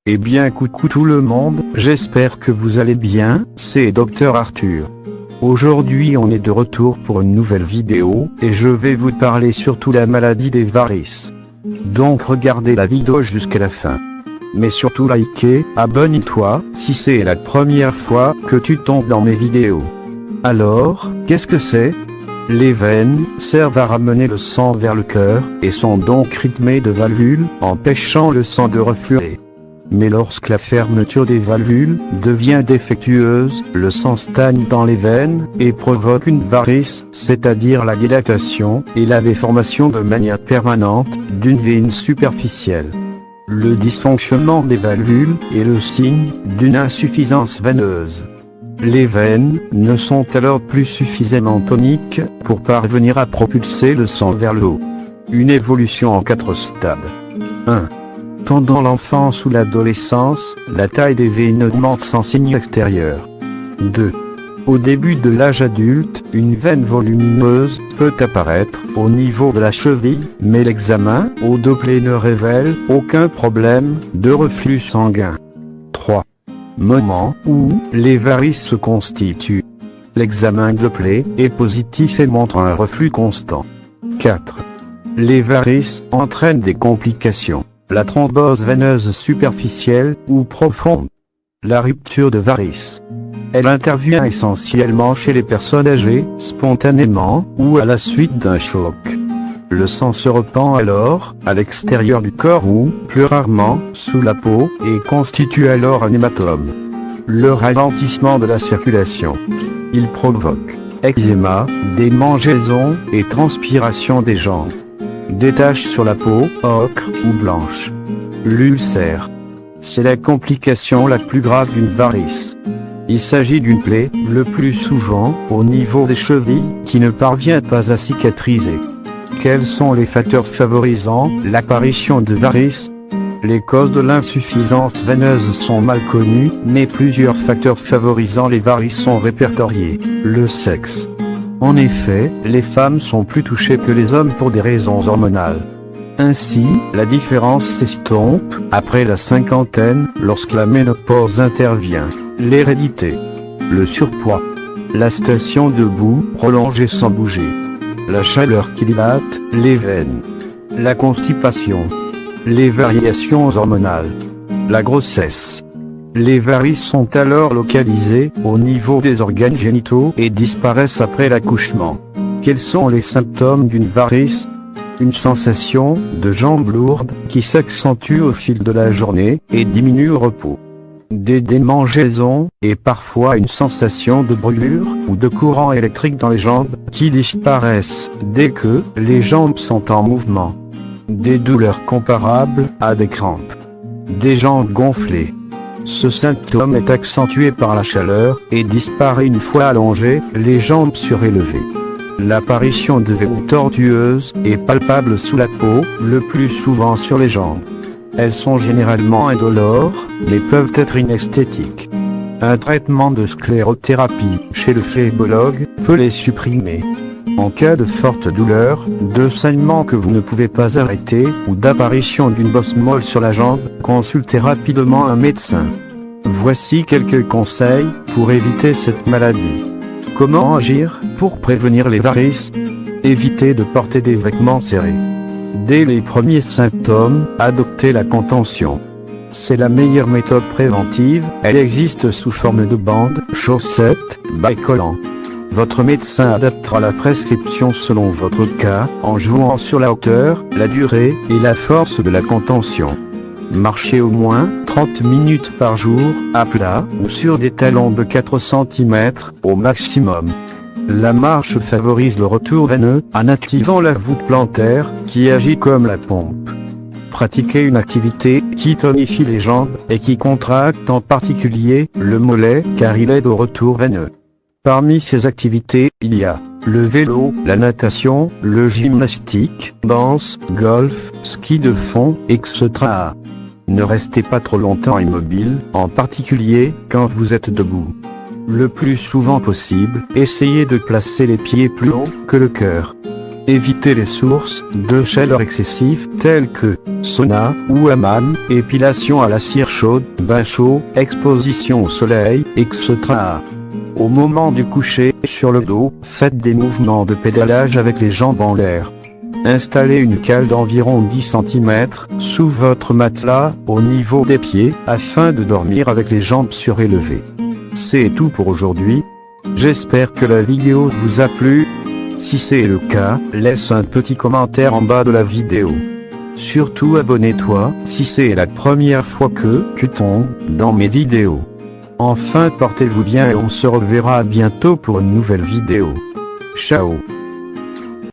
Eh bien coucou tout le monde, j'espère que vous allez bien, c'est Dr Arthur. Aujourd'hui on est de retour pour une nouvelle vidéo, et je vais vous parler surtout de la maladie des varices. Donc regardez la vidéo jusqu'à la fin. Mais surtout likez, abonne-toi, si c'est la première fois que tu tombes dans mes vidéos. Alors, qu'est-ce que c'est ? Les veines servent à ramener le sang vers le cœur, et sont donc rythmées de valvules, empêchant le sang de refluer. Mais lorsque la fermeture des valvules devient défectueuse, le sang stagne dans les veines, et provoque une varice, c'est-à-dire la dilatation, et la déformation de manière permanente, d'une veine superficielle. Le dysfonctionnement des valvules est le signe d'une insuffisance veineuse. Les veines ne sont alors plus suffisamment toniques pour parvenir à propulser le sang vers le haut. Une évolution en 4 stades. 1. Pendant l'enfance ou l'adolescence, la taille des veines augmente sans signe extérieur. 2. Au début de l'âge adulte, une veine volumineuse peut apparaître au niveau de la cheville, mais l'examen au Doppler ne révèle aucun problème de reflux sanguin. 3. Moment où les varices se constituent. L'examen Doppler est positif et montre un reflux constant. 4. Les varices entraînent des complications. La thrombose veineuse superficielle ou profonde. La rupture de varices. Elle intervient essentiellement chez les personnes âgées, spontanément, ou à la suite d'un choc. Le sang se repent alors, à l'extérieur du corps ou, plus rarement, sous la peau, et constitue alors un hématome. Le ralentissement de la circulation. Il provoque eczéma, démangeaisons et transpiration des jambes. Des taches sur la peau, ocre ou blanche. L'ulcère. C'est la complication la plus grave d'une varice. Il s'agit d'une plaie, le plus souvent, au niveau des chevilles, qui ne parvient pas à cicatriser. Quels sont les facteurs favorisant l'apparition de varices ? Les causes de l'insuffisance veineuse sont mal connues, mais plusieurs facteurs favorisant les varices sont répertoriés. Le sexe. En effet, les femmes sont plus touchées que les hommes pour des raisons hormonales. Ainsi, la différence s'estompe après la cinquantaine, lorsque la ménopause intervient. L'hérédité. Le surpoids. La station debout, prolongée sans bouger. La chaleur qui dilate les veines. La constipation. Les variations hormonales. La grossesse. Les varices sont alors localisées au niveau des organes génitaux et disparaissent après l'accouchement. Quels sont les symptômes d'une varice ? Une sensation de jambes lourdes qui s'accentue au fil de la journée et diminue au repos. Des démangeaisons et parfois une sensation de brûlure ou de courant électrique dans les jambes qui disparaissent dès que les jambes sont en mouvement. Des douleurs comparables à des crampes. Des jambes gonflées. Ce symptôme est accentué par la chaleur et disparaît une fois allongées, les jambes surélevées. L'apparition de veines tortueuses est palpable sous la peau, le plus souvent sur les jambes. Elles sont généralement indolores, mais peuvent être inesthétiques. Un traitement de sclérothérapie chez le phlébologue peut les supprimer. En cas de forte douleur, de saignement que vous ne pouvez pas arrêter, ou d'apparition d'une bosse molle sur la jambe, consultez rapidement un médecin. Voici quelques conseils pour éviter cette maladie. Comment agir pour prévenir les varices ? Évitez de porter des vêtements serrés. Dès les premiers symptômes, adoptez la contention. C'est la meilleure méthode préventive, elle existe sous forme de bandes, chaussettes, bas et collants. Votre médecin adaptera la prescription selon votre cas, en jouant sur la hauteur, la durée et la force de la contention. Marchez au moins 30 minutes par jour, à plat ou sur des talons de 4 cm au maximum. La marche favorise le retour veineux en activant la voûte plantaire qui agit comme la pompe. Pratiquez une activité qui tonifie les jambes et qui contracte en particulier le mollet car il aide au retour veineux. Parmi ces activités, il y a le vélo, la natation, le gymnastique, danse, golf, ski de fond, etc. Ne restez pas trop longtemps immobile, en particulier quand vous êtes debout. Le plus souvent possible, essayez de placer les pieds plus haut que le cœur. Évitez les sources de chaleur excessive telles que sauna ou hammam, épilation à la cire chaude, bain chaud, exposition au soleil, etc. Au moment du coucher, sur le dos, faites des mouvements de pédalage avec les jambes en l'air. Installez une cale d'environ 10 cm sous votre matelas, au niveau des pieds, afin de dormir avec les jambes surélevées. C'est tout pour aujourd'hui. J'espère que la vidéo vous a plu. Si c'est le cas, laisse un petit commentaire en bas de la vidéo. Surtout abonne-toi, si c'est la première fois que tu tombes dans mes vidéos. Enfin portez-vous bien et on se reverra bientôt pour une nouvelle vidéo. Ciao.